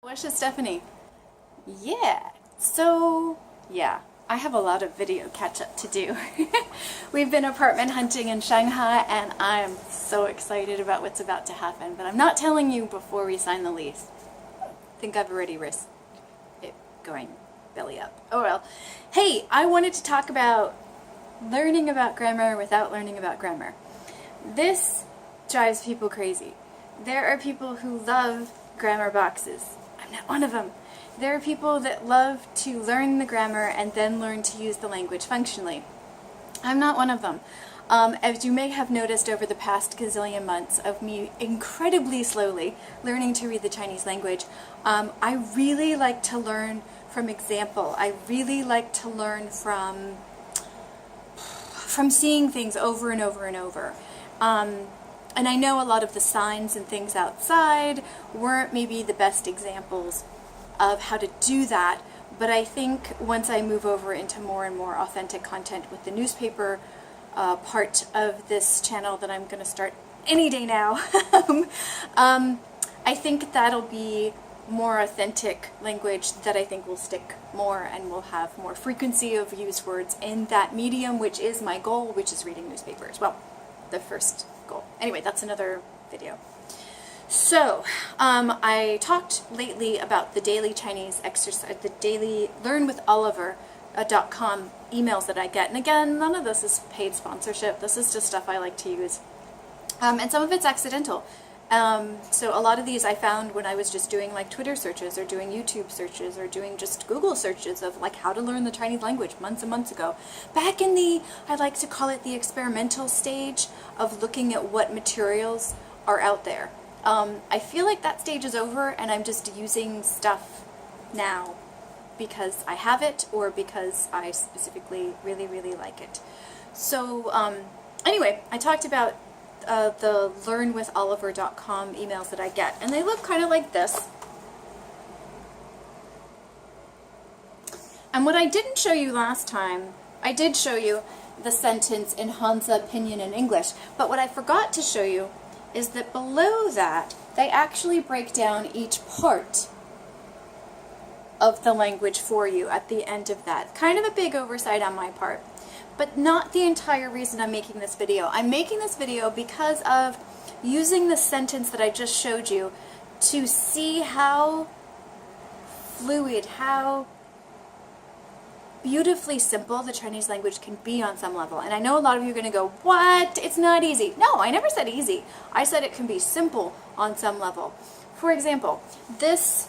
What's Stephanie? Yeah, I have a lot of video catch-up to do. We've been apartment hunting in Shanghai and I'm so excited about what's about to happen, but I'm not telling you before we sign the lease. I think I've already risked it going belly up. Oh well. Hey, I wanted to talk about learning about grammar without learning about grammar. This drives people crazy. There are people who love grammar boxes. I'm not one of them. There are people that love to learn the grammar and then learn to use the language functionally. I'm not one of them. As you may have noticed over the past gazillion months of me incredibly slowly learning to read the Chinese language, I really like to learn from example. I really like to learn from seeing things over and over and over. And I know a lot of the signs and things outside weren't maybe the best examples of how to do that, but I think once I move over into more and more authentic content with the newspaper part of this channel that I'm going to start any day now, I think that'll be more authentic language that I think will stick more and will have more frequency of used words in that medium, which is my goal, which is reading newspapers. Well, the first goal. Anyway, that's another video. So, I talked lately about the daily Chinese exercise, the daily learnwitholiver.com emails that I get. And again, none of this is paid sponsorship. This is just stuff I like to use. And some of it's accidental. So a lot of these I found when I was just doing like Twitter searches or doing YouTube searches or doing just Google searches of like how to learn the Chinese language months and months ago. Back in the, I like to call it the experimental stage of looking at what materials are out there. I feel like that stage is over and I'm just using stuff now because I have it or because I specifically really, really like it. So anyway, I talked about the learnwitholiver.com emails that I get, and they look kind of like this. And what I didn't show you last time, I did show you the sentence in Hansa, Pinyin, and English, but what I forgot to show you is that below that, they actually break down each part of the language for you at the end of that. Kind of a big oversight on my part. But not the entire reason I'm making this video. I'm making this video because of using the sentence that I just showed you to see how fluid, how beautifully simple the Chinese language can be on some level. And I know a lot of you are going to go, what? It's not easy. No, I never said easy. I said it can be simple on some level. For example, this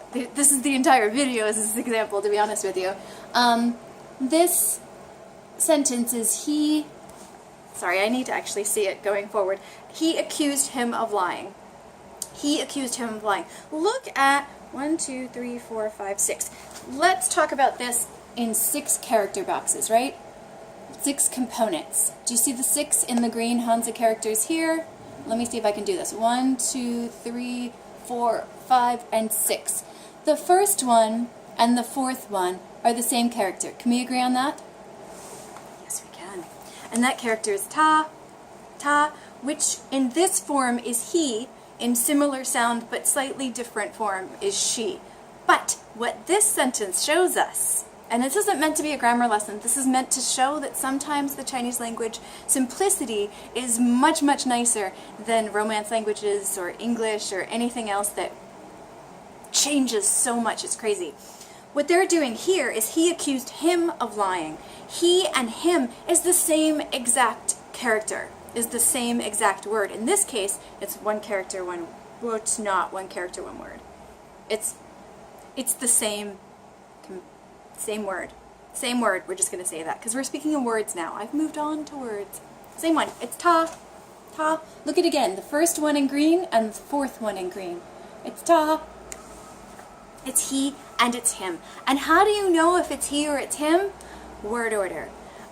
is the entire video as this example, to be honest with you. This sentence is sorry, I need to actually see it going forward. He accused him of lying. He accused him of lying. Look at 1, 2, 3, 4, 5, 6. Let's talk about this in 6 character boxes, right? 6 components. Do you see the 6 in the green Hansa characters here? Let me see if I can do this. 1, 2, 3, 4, 5, and 6. The first one and the fourth one are the same character. Can we agree on that? Yes, we can. And that character is ta, which in this form is he, in similar sound but slightly different form is she. But what this sentence shows us, and this isn't meant to be a grammar lesson, this is meant to show that sometimes the Chinese language simplicity is much, much nicer than Romance languages or English or anything else that changes so much, it's crazy. What they're doing here is he accused him of lying. He and him is the same exact character, is the same exact word. In this case, it's one character, one, well, it's not one character, one word. It's the same word. Same word, we're just going to say that, because we're speaking in words now. I've moved on to words. Same one, it's ta. Look at it again, the first one in green and the fourth one in green. It's ta. It's he and it's him. And how do you know if it's he or it's him? Word order.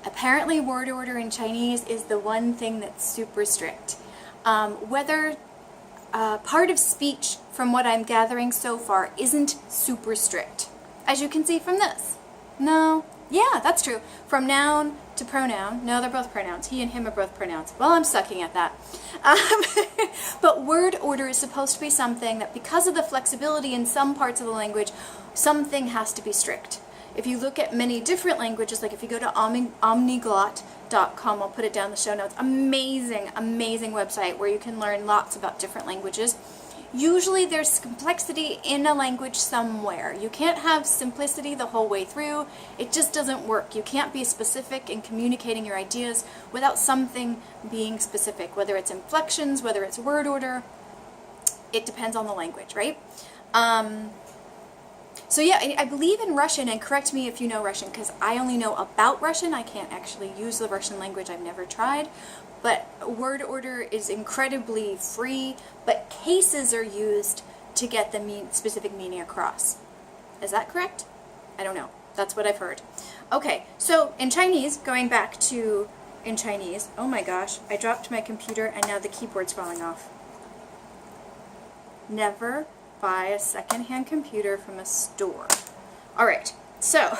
Apparently word order in Chinese is the one thing that's super strict. Whether part of speech, from what I'm gathering so far, isn't super strict. As you can see from this. No, yeah, that's true. From noun to pronoun. No, they're both pronouns. He and him are both pronouns. Well, I'm sucking at that. But word order is supposed to be something that, because of the flexibility in some parts of the language, something has to be strict. If you look at many different languages, like if you go to omniglot.com, I'll put it down in the show notes, amazing, amazing website where you can learn lots about different languages. Usually there's complexity in a language somewhere. You can't have simplicity the whole way through. It just doesn't work. You can't be specific in communicating your ideas without something being specific, whether it's inflections, whether it's word order. It depends on the language, right? So yeah, I believe in Russian, and correct me if you know Russian, because I only know about Russian. I can't actually use the Russian language. I've never tried. But word order is incredibly free, but cases are used to get the specific meaning across. Is that correct? I don't know. That's what I've heard. Okay, so in Chinese, going back to in Chinese, oh my gosh, I dropped my computer and now the keyboard's falling off. Never buy a secondhand computer from a store. All right, so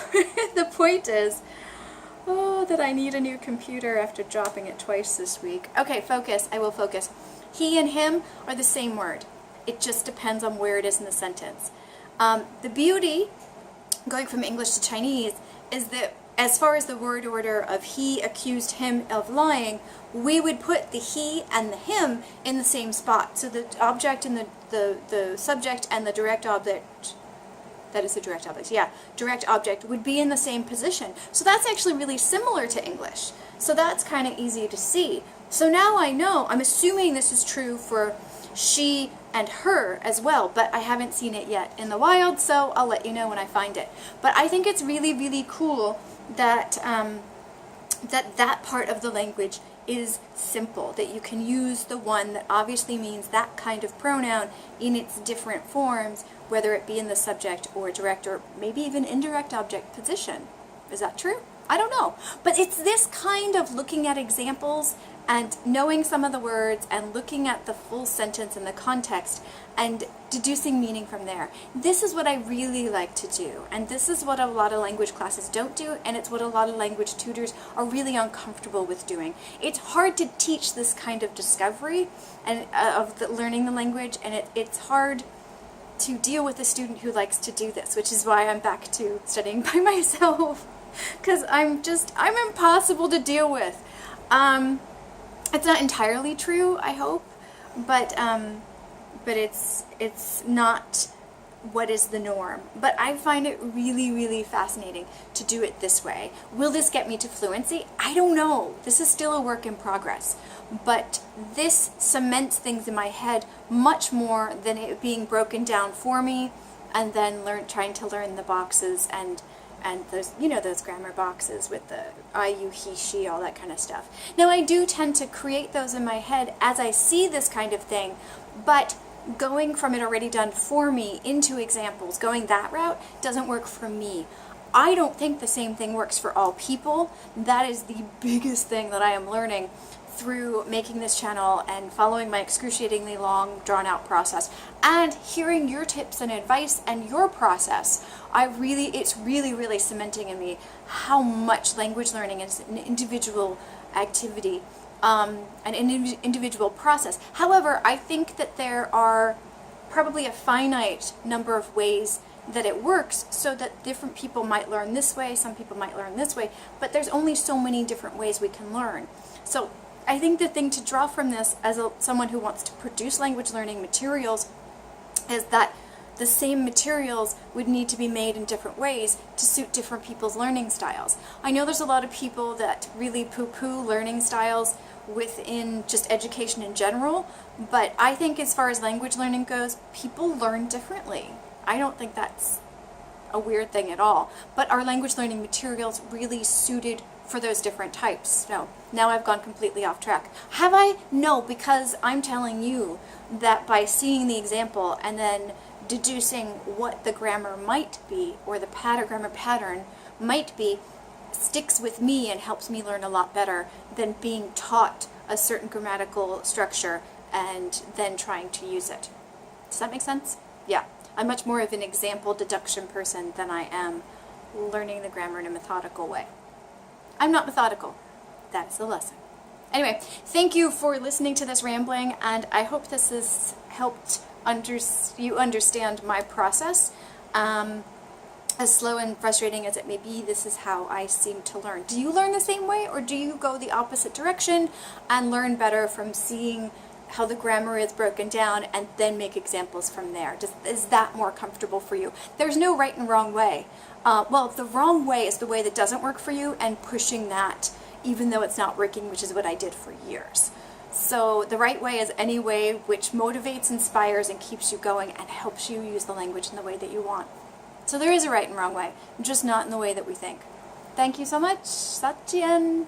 the point is, that I need a new computer after dropping it twice this week. Okay, focus. I will focus. He and him are the same word. It just depends on where it is in the sentence. The beauty, going from English to Chinese, is that as far as the word order of he accused him of lying, we would put the he and the him in the same spot. So the object and the subject and the direct object, that is the direct object, yeah, direct object would be in the same position. So that's actually really similar to English. So that's kind of easy to see. So now I know, I'm assuming this is true for she and her as well, but I haven't seen it yet in the wild, so I'll let you know when I find it. But I think it's really, really cool that that part of the language is simple, that you can use the one that obviously means that kind of pronoun in its different forms, whether it be in the subject or direct or maybe even indirect object position. Is that true? I don't know. But it's this kind of looking at examples and knowing some of the words and looking at the full sentence and the context and deducing meaning from there. This is what I really like to do, and this is what a lot of language classes don't do, and it's what a lot of language tutors are really uncomfortable with doing. It's hard to teach this kind of discovery and learning the language, and it's hard to deal with a student who likes to do this, which is why I'm back to studying by myself, because I'm impossible to deal with. It's not entirely true, I hope, but it's not what is the norm. But I find it really, really fascinating to do it this way. Will this get me to fluency? I don't know. This is still a work in progress. But this cements things in my head much more than it being broken down for me and then trying to learn the boxes and those, those grammar boxes with the I, you, he, she, all that kind of stuff. Now, I do tend to create those in my head as I see this kind of thing, but going from it already done for me into examples, going that route, doesn't work for me. I don't think the same thing works for all people. That is the biggest thing that I am learning through making this channel and following my excruciatingly long, drawn-out process and hearing your tips and advice and your process. It's really, really cementing in me how much language learning is an individual activity, an individual process. However, I think that there are probably a finite number of ways that it works, so that different people might learn this way, some people might learn this way, but there's only so many different ways we can learn. So I think the thing to draw from this as someone who wants to produce language learning materials is that the same materials would need to be made in different ways to suit different people's learning styles. I know there's a lot of people that really poo-poo learning styles within just education in general, but I think as far as language learning goes, people learn differently. I don't think that's a weird thing at all, but our language learning materials really suited for those different types. No, now I've gone completely off track. Have I? No, because I'm telling you that by seeing the example and then deducing what the grammar might be, or the grammar pattern might be, sticks with me and helps me learn a lot better than being taught a certain grammatical structure and then trying to use it. Does that make sense? Yeah. I'm much more of an example deduction person than I am learning the grammar in a methodical way. I'm not methodical. That is the lesson. Anyway, thank you for listening to this rambling, and I hope this has helped you understand my process. As slow and frustrating as it may be, this is how I seem to learn. Do you learn the same way, or do you go the opposite direction and learn better from seeing how the grammar is broken down and then make examples from there? Is that more comfortable for you? There's no right and wrong way. Well, the wrong way is the way that doesn't work for you, and pushing that even though it's not working, which is what I did for years. So the right way is any way which motivates, inspires, and keeps you going and helps you use the language in the way that you want. So there is a right and wrong way, just not in the way that we think. Thank you so much. Satyen.